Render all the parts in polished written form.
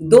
2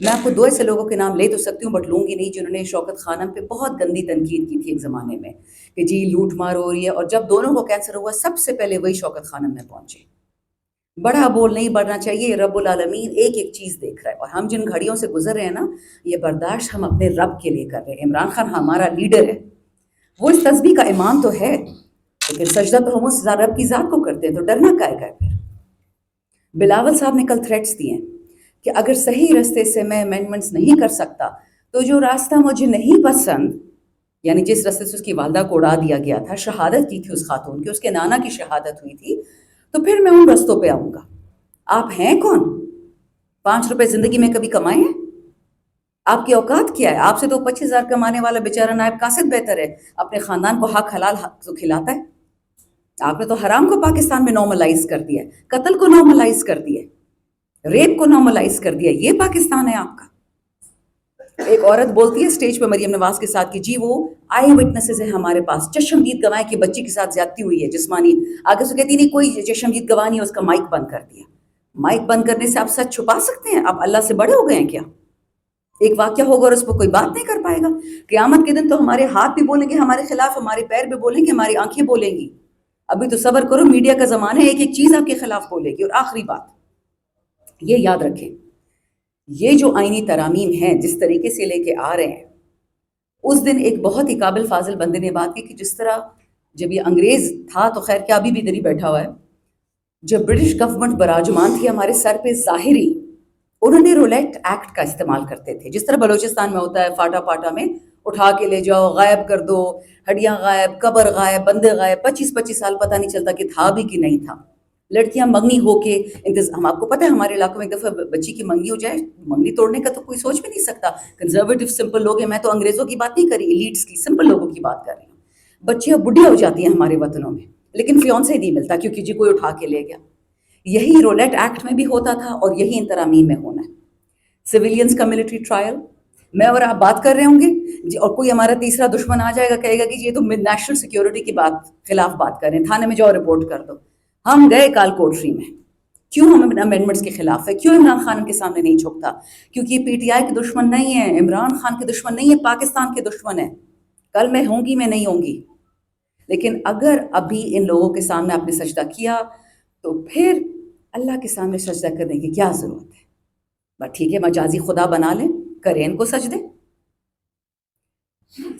میں آپ کو 2 ایسے لوگوں کے نام لے تو سکتی ہوں بٹ لوں گی نہیں جنہوں نے شوکت خانم پہ بہت گندی تنقید کی تھی ایک زمانے میں کہ جی لوٹ مار ہو رہی ہے، اور جب دونوں کو کینسر ہوا سب سے پہلے وہی شوکت خانم میں پہنچے۔ بڑا بول نہیں بڑھنا چاہیے، رب العالمین ایک ایک چیز دیکھ رہا ہے، اور ہم جن گھڑیوں سے گزر رہے ہیں نا، یہ برداشت ہم اپنے رب کے لیے کر رہے ہیں۔ عمران خان ہمارا لیڈر ہے، وہ اس تسبیح کا امام تو ہے، لیکن سجدہ تو ہم اس رب کی ذات کو کرتے ہیں، تو ڈرنا کائے کا ہے پھر؟ بلاول صاحب نے کل تھریٹس دیے ہیں کہ اگر صحیح راستے سے میں امینڈمنٹس نہیں کر سکتا تو جو راستہ مجھے نہیں پسند، یعنی جس راستے سے اس کی والدہ کو اڑا دیا گیا تھا، شہادت کی تھی اس خاتون کی، اس کے نانا کی شہادت ہوئی تھی، تو پھر میں ان رستوں پہ آؤں گا۔ آپ ہیں کون؟ 5 روپے زندگی میں کبھی کمائے ہیں؟ آپ کی اوقات کیا ہے؟ آپ سے تو 25,000 کمانے والا بیچارہ نائب قاصد بہتر ہے، اپنے خاندان کو حق حلال حق تو کھلاتا ہے۔ آپ نے تو حرام کو پاکستان میں نارملائز کر دیا ہے، قتل کو نارملائز کر دیا ہے، ریپ کو نارملائز کر دیا ہے۔ یہ پاکستان ہے آپ کا؟ ایک عورت بولتی ہے سٹیج پہ مریم نواز کے ساتھ کہ جی وہ آئی وٹنسز ہیں ہمارے پاس، چشمدید گواہ کہ بچی کے ساتھ زیادتی ہوئی ہے جسمانی، آگے سے کہتی نہیں کوئی چشمدید گواہ نہیں ہے، اس کا مائک بند کر دیا۔ مائک بند کرنے سے آپ سچ چھپا سکتے ہیں؟ آپ اللہ سے بڑے ہو گئے ہیں کیا؟ ایک واقعہ ہوگا اور اس پہ کوئی بات نہیں کر پائے گا؟ قیامت کے دن تو ہمارے ہاتھ بھی بولیں گے ہمارے خلاف، ہمارے پیر بھی بولیں گے، ہماری آنکھیں بولیں گی۔ ابھی تو صبر کرو، میڈیا کا زمانہ ہے، ایک ایک چیز آپ کے خلاف بولے گی۔ اور آخری بات یہ یاد رکھیں، یہ جو آئینی ترامیم ہیں جس طریقے سے لے کے آ رہے ہیں، اس دن ایک بہت ہی قابل فاضل بندے نے بات کی کہ جس طرح جب یہ انگریز تھا تو خیر کیا ابھی بھی ادھر ہی بیٹھا ہوا ہے، جب برٹش گورنمنٹ براجمان تھی ہمارے سر پہ ظاہری، انہوں نے رولیٹ ایکٹ کا استعمال کرتے تھے، جس طرح بلوچستان میں ہوتا ہے فاٹا پاٹا میں اٹھا کے لے جاؤ، غائب کر دو، ہڈیاں غائب، قبر غائب، بندے غائب، 25-25 سال پتہ نہیں چلتا کہ تھا بھی کہ نہیں تھا۔ لڑکیاں منگنی ہو کے ہم آپ کو پتہ ہے ہمارے علاقوں میں ایک دفعہ بچی کی منگنی ہو جائے، منگنی توڑنے کا تو کوئی سوچ بھی نہیں سکتا۔ کنزرویٹو سمپل لوگ ہیں، میں تو انگریزوں کی بات نہیں کر رہی، ایلیٹس کی، سمپل لوگوں کی بات کر رہی ہوں۔ بچیاں بڈھیاں ہو جاتی ہیں ہمارے وطنوں میں، لیکن فیونسے نہیں ملتا کیونکہ جی کوئی اٹھا کے لے گیا۔ یہی رولٹ ایکٹ میں بھی ہوتا تھا اور یہی ان ترامیم میں ہونا ہے۔ سویلینز کا ملٹری ٹرائل، میں اور آپ بات کر رہے ہوں گے جی، اور کوئی ہمارا تیسرا دشمن آ جائے گا، کہے گا کہ یہ تو نیشنل سیکیورٹی کی خلاف بات کر رہے ہیں، تھانے میں جاؤ رپورٹ کر دو۔ ہم گئے کال کوٹری میں، کیوں ہم امینڈمنٹس کے خلاف ہے؟ کیوں عمران خان کے سامنے نہیں جھکتا؟ کیونکہ یہ پی ٹی آئی کے دشمن نہیں ہے، عمران خان کے دشمن نہیں ہے، پاکستان کے دشمن ہے۔ کل میں ہوں گی، میں نہیں ہوں گی، لیکن اگر ابھی ان لوگوں کے سامنے آپ نے سجدہ کیا تو پھر اللہ کے سامنے سجدہ کرنے کی کیا ضرورت ہے؟ بس ٹھیک ہے، مجازی خدا بنا لیں، کریں ان کو سجدے۔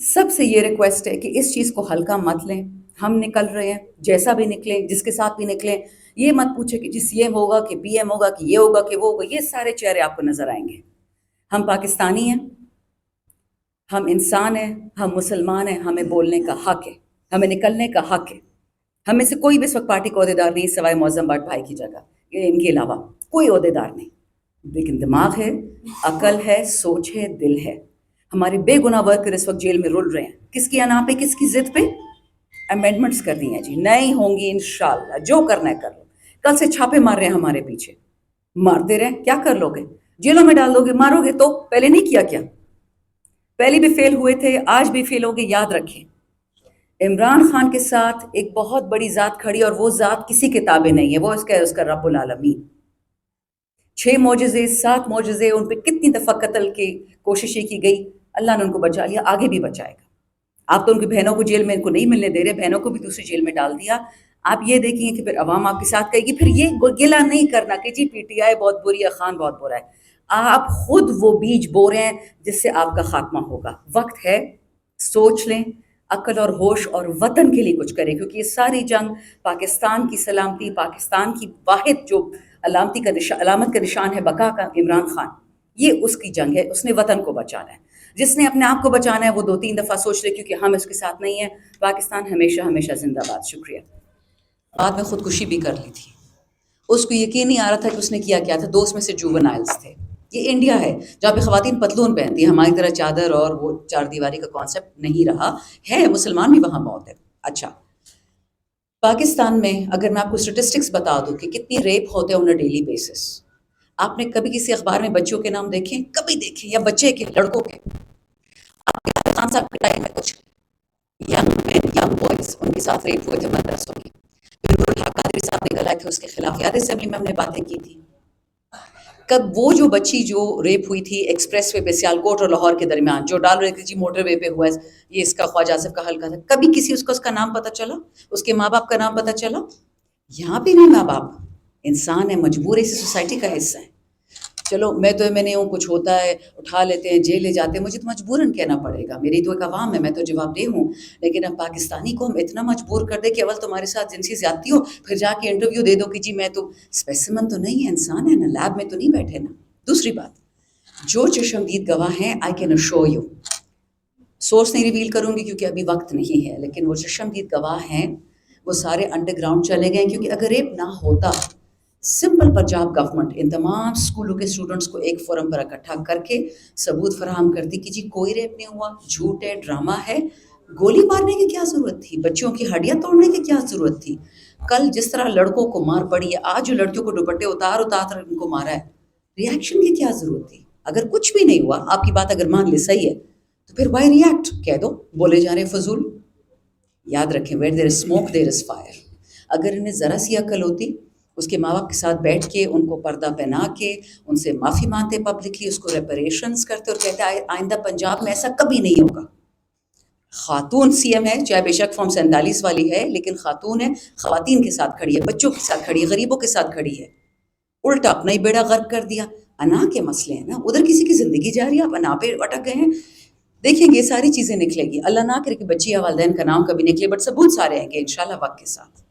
سب سے یہ ریکویسٹ ہے کہ اس چیز کو ہلکا مت لیں، ہم نکل رہے ہیں، جیسا بھی نکلیں، جس کے ساتھ بھی نکلیں، یہ مت پوچھے کہ جی سی ایم ہوگا کہ پی ایم ہوگا کہ یہ ہوگا کہ وہ ہوگا، یہ سارے چہرے آپ کو نظر آئیں گے۔ ہم پاکستانی ہیں، ہم انسان ہیں، ہم مسلمان ہیں، ہمیں بولنے کا حق ہے، ہمیں نکلنے کا حق ہے۔ ہمیں سے کوئی بھی اس وقت پارٹی کا عہدیدار نہیں سوائے معظم بٹ بھائی کی جگہ، ان کے علاوہ کوئی عہدیدار نہیں، لیکن دماغ ہے، عقل ہے، سوچ ہے، دل ہے۔ ہمارے بے گناہ ورکر اس وقت جیل میں رل رہے ہیں، کس کی انا پہ، کس کی ضد پہ؟ امینڈمنٹس کر دی ہیں جی، نہیں ہوں گی انشاءاللہ، جو کرنا ہے کر لو۔ کل سے چھاپے مار رہے ہیں ہمارے پیچھے، مارتے رہیں، کیا کر لو گے؟ جیلوں میں ڈال دو گے، مارو گے تو؟ پہلے نہیں کیا کیا؟ پہلے بھی فیل ہوئے تھے، آج بھی فیل ہوگے، یاد رکھیں۔ عمران خان کے ساتھ ایک بہت بڑی ذات کھڑی، اور وہ ذات کسی کے تابع نہیں ہے، وہ اس کا رب العالمین۔ 6 معجزے، 7 معجزے، ان پہ کتنی دفعہ قتل کی کوششیں کی گئی، اللہ نے ان کو بچا لیا، آگے بھی بچائے گا۔ آپ تو ان کی بہنوں کو جیل میں ان کو نہیں ملنے دے رہے، بہنوں کو بھی دوسری جیل میں ڈال دیا۔ آپ یہ دیکھیں گے کہ پھر عوام آپ کے ساتھ کہے گی، پھر یہ گلہ نہیں کرنا کہ جی پی ٹی آئی بہت بری ہے، خان بہت برا ہے۔ آپ خود وہ بیج بو رہے ہیں جس سے آپ کا خاتمہ ہوگا۔ وقت ہے، سوچ لیں، عقل اور ہوش اور وطن کے لیے کچھ کریں، کیونکہ یہ ساری جنگ پاکستان کی سلامتی، پاکستان کی واحد جو علامت کا نشان ہے بقا کا، عمران خان، یہ اس کی جنگ ہے، اس نے وطن کو بچانا ہے۔ جس نے اپنے آپ کو بچانا ہے وہ 2-3 دفعہ سوچ لے، کیونکہ ہم اس کے ساتھ نہیں ہیں۔ پاکستان ہمیشہ ہمیشہ زندہ باد۔ شکریہ۔ بعد میں خودکشی بھی کر لی تھی، اس کو یقین نہیں آ رہا تھا کہ اس نے کیا تھا، 2 میں سے جوونائلز تھے۔ یہ انڈیا ہے جہاں پہ خواتین پتلون پہنتی ہیں، ہماری طرح چادر اور وہ 4 دیواری کا کانسیپٹ نہیں رہا ہے، مسلمان بھی وہاں بہت ہے۔ اچھا، پاکستان میں اگر میں آپ کو اسٹیٹسٹکس بتا دوں کہ کتنی ریپ ہوتے ہیں آن اے ڈیلی بیسس، آپ نے کبھی کسی اخبار میں بچوں کے نام دیکھیں؟ کبھی دیکھیں؟ یا بچے کے، لڑکوں کے؟ آپ کے خان صاحب کے ٹائم میں کچھ ینگ مین، ینگ بوائز، ان کے ساتھ ریپ ہوئے تھے مدرسوں میں، پھر الحق قادری صاحب نکل آئے تھے اس کے خلاف، یاد ہے اسمبلی میں ہم نے باتیں کی تھی۔ کب وہ جو بچی جو ریپ ہوئی تھی ایکسپریس وے پہ سیالکوٹ اور لاہور کے درمیان، جو ڈال رہے تھے جی موٹر وے پہ ہوا ہے، یہ اس کا خواجہ آصف کا حلقہ تھا، کبھی کسی اس کا نام پتہ چلا؟ اس کے ماں باپ کا نام پتہ چلا؟ یہاں پہ بھی ماں باپ انسان ہے، مجبور ہے، اسی سوسائٹی کا حصہ ہے. چلو میں تو میں نے ہوں، کچھ ہوتا ہے اٹھا لیتے ہیں، جیل لے جاتے ہیں، مجھے تو مجبوراً کہنا پڑے گا، میری تو ایک عوام ہے، میں تو جواب دہ ہوں. لیکن اب پاکستانی کو ہم اتنا مجبور کر دیں کہ اول تمہارے ساتھ جنسی زیادتی ہو، پھر جا کے انٹرویو دے دو کہ جی میں تو اسپیسیمن تو نہیں ہے، انسان ہے نا، لیب میں تو نہیں بیٹھے نا. دوسری بات، جو چشمدید گواہ ہیں I can show you, source نہیں ریویل کروں گی کیونکہ ابھی وقت نہیں ہے، لیکن وہ چشمدید گواہ ہیں، وہ سارے انڈر گراؤنڈ چلے گئے. کیونکہ اگر ریپ نہ ہوتا، سمپل پنجاب گورنمنٹ ان تمام اسکولوں کے اسٹوڈنٹس کو ایک فورم پر اکٹھا کر کے ثبوت فراہم کرتی کہ جی کوئی ریپ نہیں ہوا، جھوٹ ہے، ڈرامہ ہے. گولی مارنے کی کیا ضرورت تھی؟ بچوں کی ہڈیاں توڑنے کی کیا ضرورت تھی؟ کل جس طرح لڑکوں کو مار پڑی ہے، آج جو لڑکیوں کو دوپٹے اتار اتار ان کو مارا ہے، ریئیکشن کی کیا ضرورت تھی؟ اگر کچھ بھی نہیں ہوا، آپ کی بات اگر مان لے صحیح ہے، تو پھر وائی ریئیکٹ؟ کہہ دو بولے جا رہے فضول. یاد رکھیں، where there is smoke there is fire. اگر انہیں ذرا سی عقل ہوتی، اس کے ماں باپ کے ساتھ بیٹھ کے ان کو پردہ پہنا کے ان سے معافی مانگتے پبلکلی، اس کو ریپریشنز کرتے اور کہتے آئندہ پنجاب میں ایسا کبھی نہیں ہوگا. خاتون سی ایم ہے، چاہے بے شک فارم 47 والی ہے، لیکن خاتون ہے، خواتین کے ساتھ کھڑی ہے، بچوں کے ساتھ کھڑی ہے، غریبوں کے ساتھ کھڑی ہے. الٹا اپنا ہی بیڑا غرق کر دیا. انا کے مسئلے ہیں نا، ادھر کسی کی زندگی جا رہی ہے، آپ انا پہ اٹک گئے ہیں. دیکھیں گے یہ ساری چیزیں نکلے گی، اللہ نہ کرے کہ بچی یا والدین کا نام کبھی نکلے، بٹ ثبوت سارے ہیں کہ انشاءاللہ وقت کے ساتھ.